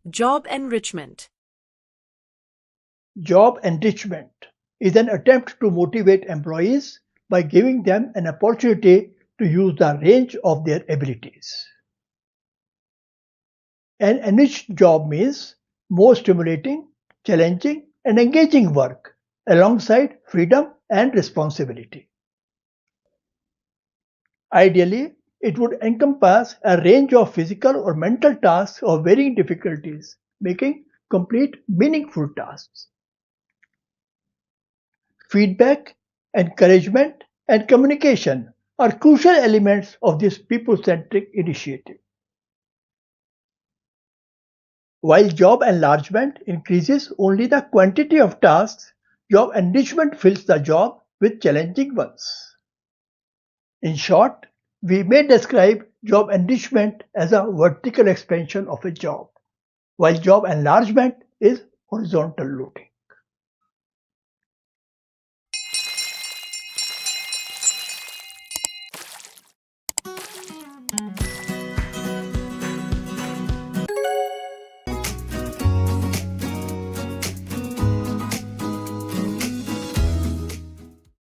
Job enrichment. Job enrichment is an attempt to motivate employees by giving them an opportunity to use the range of their abilities. An enriched job means more stimulating, challenging, and engaging work alongside freedom and responsibility. Ideally, it would encompass a range of physical or mental tasks of varying difficulties, making complete meaningful tasks. Feedback, encouragement, and communication are crucial elements of this people-centric initiative. While job enlargement increases only the quantity of tasks, job enrichment fills the job with challenging ones. In short, we may describe job enrichment as a vertical expansion of a job, while job enlargement is horizontal loading.